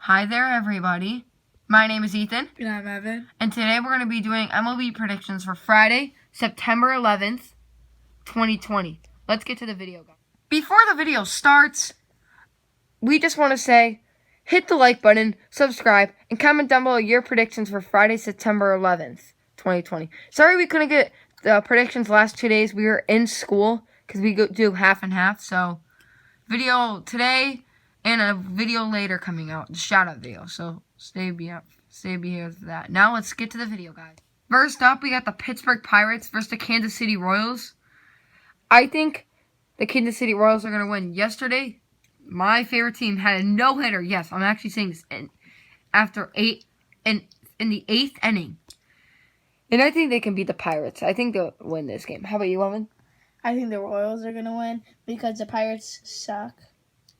Hi there, everybody. My name is Ethan. And I'm Evan. And today we're going to be doing MLB predictions for Friday, September 11th, 2020. Let's get to the video, guys. Before the video starts, we just want to say, hit the like button, subscribe, and comment down below your predictions for Friday, September 11th, 2020. Sorry we couldn't get the predictions last 2 days. We were in school because we do half and half. So, video today and a video later coming out, shout out video. So stay here for that. Now let's get to the video, guys. First up, we got the Pittsburgh Pirates versus the Kansas City Royals. I think the Kansas City Royals are gonna win. Yesterday, my favorite team had a no-hitter. Yes, I'm actually saying this after in the 8th inning, and I think they can beat the Pirates. I think they'll win this game. How about you, Evan? I think the Royals are going to win because the Pirates suck.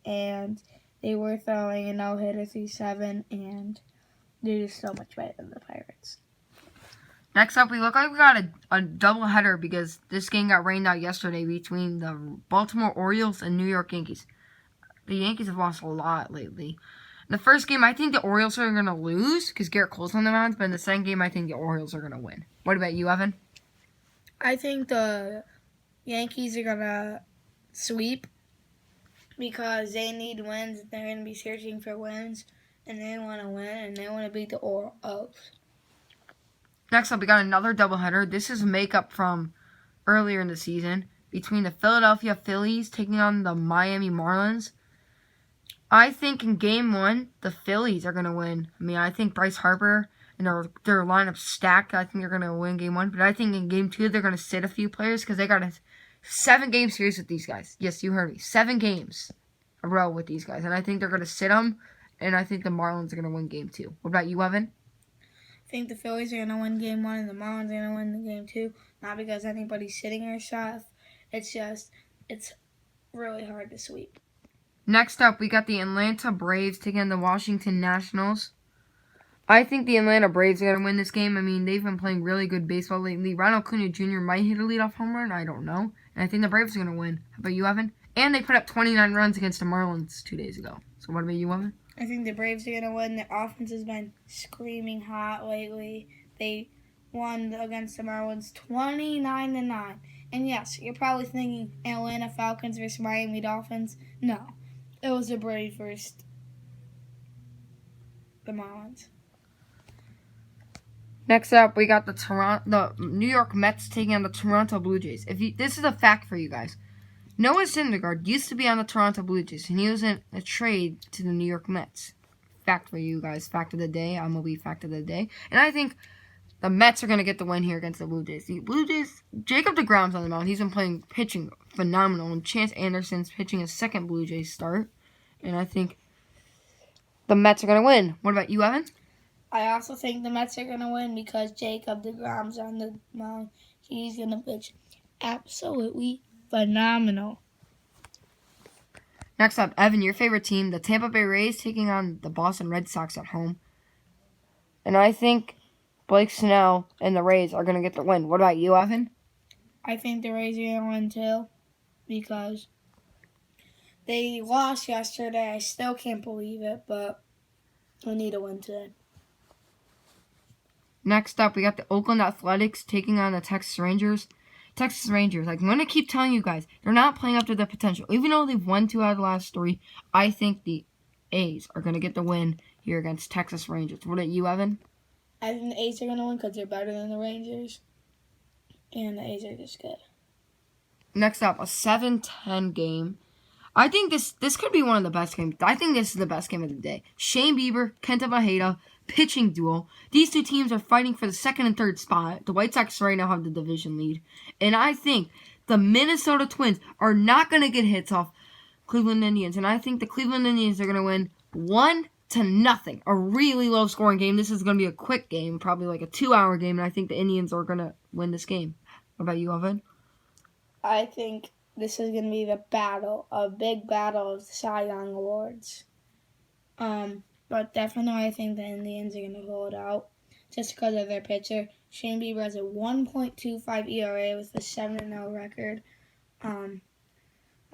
And they were throwing a no-hitter 3-7. And they're just so much better than the Pirates. Next up, we look like we got a doubleheader because this game got rained out yesterday between the Baltimore Orioles and New York Yankees. The Yankees have lost a lot lately. In the first game, I think the Orioles are going to lose because Garrett Cole's on the mound. But in the second game, I think the Orioles are going to win. What about you, Evan? I think the Yankees are going to sweep because they need wins. They're going to be searching for wins, and they want to win, and they want to beat the Orioles. Next up, we got another doubleheader. This is a makeup from earlier in the season between the Philadelphia Phillies taking on the Miami Marlins. I think in Game 1, the Phillies are going to win. I mean, I think Bryce Harper and their lineup stacked. I think they're going to win Game 1. But I think in Game 2, they're going to sit a few players because they got a 7-game series with these guys. Yes, you heard me. 7 games a row with these guys. And I think they're going to sit them. And I think the Marlins are going to win Game 2. What about you, Evan? I think the Phillies are going to win Game 1 and the Marlins are going to win the Game 2. Not because anybody's sitting or stuff. It's just, it's really hard to sweep. Next up, we got the Atlanta Braves taking on the Washington Nationals. I think the Atlanta Braves are going to win this game. I mean, they've been playing really good baseball lately. Ronald Acuna Jr. might hit a leadoff home run. I don't know. And I think the Braves are going to win. How about you, Evan? And they put up 29 runs against the Marlins 2 days ago. So what about you, Evan? I think the Braves are going to win. Their offense has been screaming hot lately. They won against the Marlins 29-9. And yes, you're probably thinking Atlanta Falcons versus Miami Dolphins. No, it was the Braves versus the Marlins. Next up, we got the New York Mets taking on the Toronto Blue Jays. This is a fact for you guys. Noah Syndergaard used to be on the Toronto Blue Jays, and he was in a trade to the New York Mets. Fact for you guys. Fact of the day. MLB fact of the day. And I think the Mets are going to get the win here against the Blue Jays. The Blue Jays, Jacob deGrom's on the mound. He's been pitching phenomenal. And Chance Anderson's pitching his second Blue Jays start. And I think the Mets are going to win. What about you, Evan? I also think the Mets are going to win because Jacob deGrom's on the mound. He's going to pitch absolutely phenomenal. Next up, Evan, your favorite team, the Tampa Bay Rays taking on the Boston Red Sox at home. And I think Blake Snell and the Rays are going to get the win. What about you, Evan? I think the Rays are going to win too because they lost yesterday. I still can't believe it, but we need a win today. Next up, we got the Oakland Athletics taking on the Texas Rangers. Texas Rangers, I'm going to keep telling you guys, they're not playing up to their potential. Even though they've won 2 out of the last 3, I think the A's are going to get the win here against Texas Rangers. What about you, Evan? I think the A's are going to win because they're better than the Rangers. And the A's are just good. Next up, a 7-10 game. I think this could be one of the best games. I think this is the best game of the day. Shane Bieber, Kenta Maeda, pitching duel. These 2 teams are fighting for the 2nd and 3rd spot. The White Sox right now have the division lead. And I think the Minnesota Twins are not going to get hits off Cleveland Indians. And I think the Cleveland Indians are going to win 1-0. A really low-scoring game. This is going to be a quick game, probably like a 2-hour game. And I think the Indians are going to win this game. What about you, Evan? I think this is going to be a big battle of the Cy Young Awards. But definitely I think the Indians are going to hold out just because of their pitcher. Shane Bieber has a 1.25 ERA with a 7-0 record.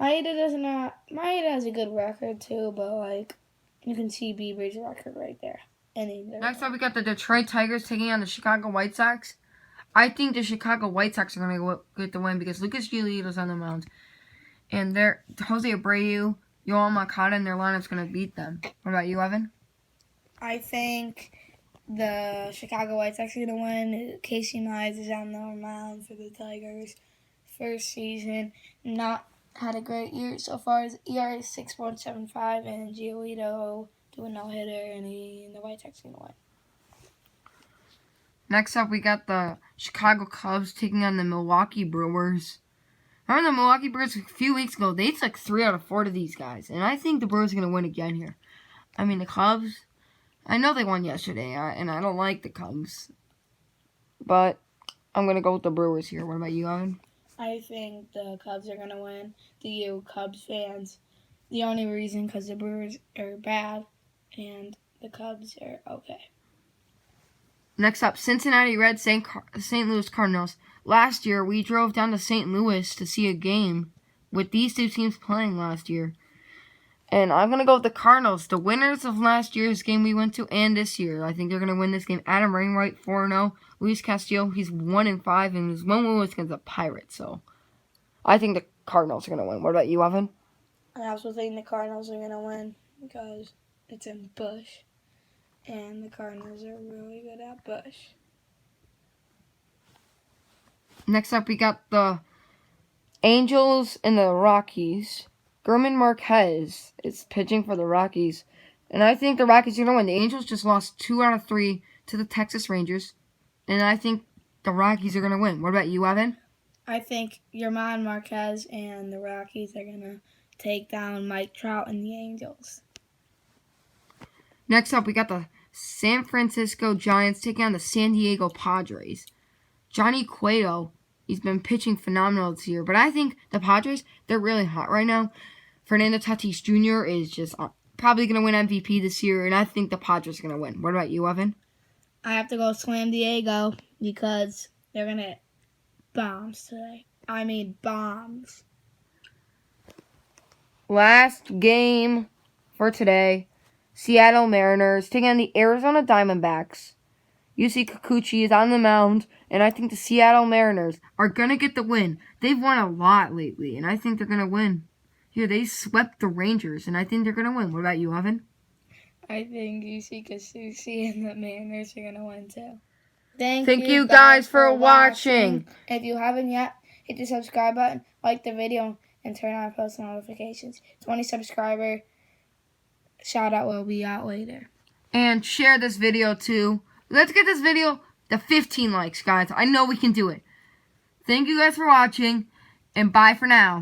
Maeda has a good record too, but You can see Bieber's record right there. Next up, we got the Detroit Tigers taking on the Chicago White Sox. I think the Chicago White Sox are going to get the win because Lucas Giolito's on the mound. And Jose Abreu, Yoel Moncada, and their lineup's going to beat them. What about you, Evan? I think the Chicago White Sox are going to win. Casey Mize is on the mound for the Tigers. First season, not had a great year so far. His ERA is 6.75, and Giolito doing no-hitter, and the White Sox are going to win. Next up, we got the Chicago Cubs taking on the Milwaukee Brewers. Remember the Milwaukee Brewers a few weeks ago? They took 3 out of 4 to these guys. And I think the Brewers are going to win again here. I mean, the Cubs, I know they won yesterday, and I don't like the Cubs. But I'm going to go with the Brewers here. What about you, Evan? I think the Cubs are going to win. To you Cubs fans, the only reason because the Brewers are bad and the Cubs are okay. Next up, Cincinnati Reds, St. Louis Cardinals. Last year, we drove down to St. Louis to see a game with these two teams playing last year. And I'm going to go with the Cardinals, the winners of last year's game we went to and this year. I think they're going to win this game. Adam Wainwright, 4-0. Luis Castillo, he's 1-5, and his one win was against the Pirates. So I think the Cardinals are going to win. What about you, Evan? I also think the Cardinals are going to win because it's in Busch. And the Cardinals are really good at Busch. Next up, we got the Angels and the Rockies. German Marquez is pitching for the Rockies. And I think the Rockies are going to win. The Angels just lost 2 out of 3 to the Texas Rangers. And I think the Rockies are going to win. What about you, Evan? I think German Marquez and the Rockies are going to take down Mike Trout and the Angels. Next up, we got the San Francisco Giants taking on the San Diego Padres. Johnny Cueto, he's been pitching phenomenal this year. But I think the Padres, they're really hot right now. Fernando Tatis Jr. is just probably going to win MVP this year. And I think the Padres are going to win. What about you, Evan? I have to go San Diego because they're going to hit bombs today. I mean bombs. Last game for today. Seattle Mariners taking on the Arizona Diamondbacks. Yusei Kikuchi is on the mound, and I think the Seattle Mariners are going to get the win. They've won a lot lately, and I think they're going to win. Here, they swept the Rangers, and I think they're going to win. What about you, Evan? I think Yusei Kikuchi and the Mariners are going to win, too. Thank you guys for watching. If you haven't yet, hit the subscribe button, like the video, and turn on post notifications. 20 subscriber shout out will be out later. And share this video too. Let's get this video to 15 likes, guys. I know we can do it. Thank you guys for watching, and bye for now.